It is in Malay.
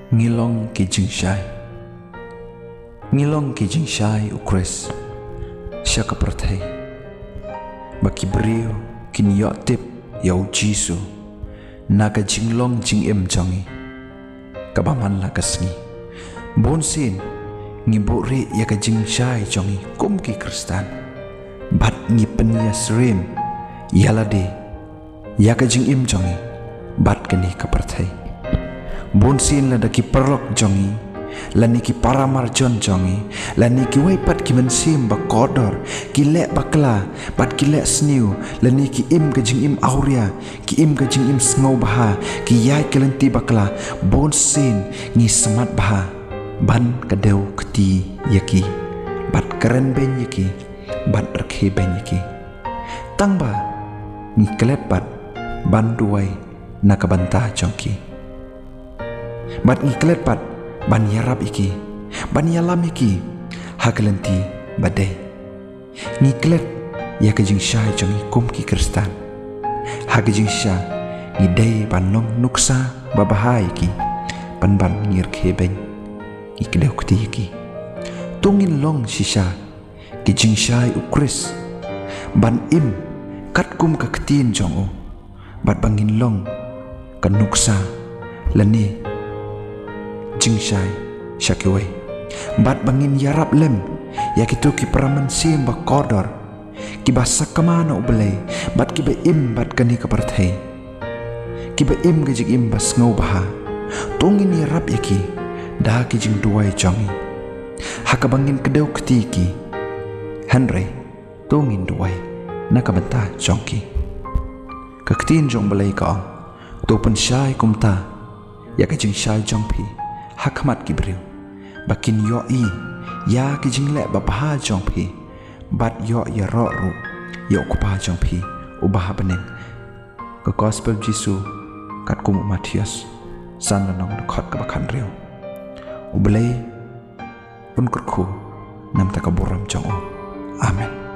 Ngilong ki jingshai. Ngilong ki jingshai ukres. Siya kapertay. Baki beriu kin yok tip yau jisu. Naga jinglong jing em jongi. Kabaman la kasngi. Bonsin ngiburi ya ka jingshai jongi kum ki kristan. Bat ngi penya srim. Yalade ya ka jing em jongi. Bat kani kapertay. Bonsin la daki perlok jongi, lani ki paramar jon jongi, lani ki waipat ki mensim ba kodor, ki lek bakla, bat ki lek sniu, lani ki im ke jing im auria, ki im ke jing im sngau baha, ki yai ke lenti bakla, bonsin ngi semat baha, ban kadeu keti yaki, bat keren ben yaki, bat rekhe ben yaki. Tang ba ngi kelet bat ban duai nakabanta jongki. Bat ngiklet pat ban yarap iki, ban yalam iki, hakelenti badai. Ngiklet ya kejing syai jongi kum ki kristan. Hakejing syai ngidai ban long nuksa babahai iki, ban ngir kebeng ngikdeu kuti iki. Tungin long sisa kejing syai ukris, ban im kat kum ka ketin jongo, bat bangin long kan nuksa lani jingshai syakiwe bat bangin yarap lem ya kitu ki peraman sim ba kodor ki basak kamana ubelai bat ki be im bat kani kaparthai ki be im ge jig im bas ngau baha tungin yarap yaki da ki jing duai jongi haka bangin kedeu ketiki hanre tungin duai nakabanta jongki kaktin jong belai ka to pen syai kumta ya ka jing syai jongpi hakmat kibriu bakin yo i ya ki jingle babaha jongpi bat yo ya ro ru yo kupa jongpi ubah beneng ke gospel jisu kat kum Matius san lanong khot ka bakhan riu ublei pun kurku nam ta ka boram jong amen.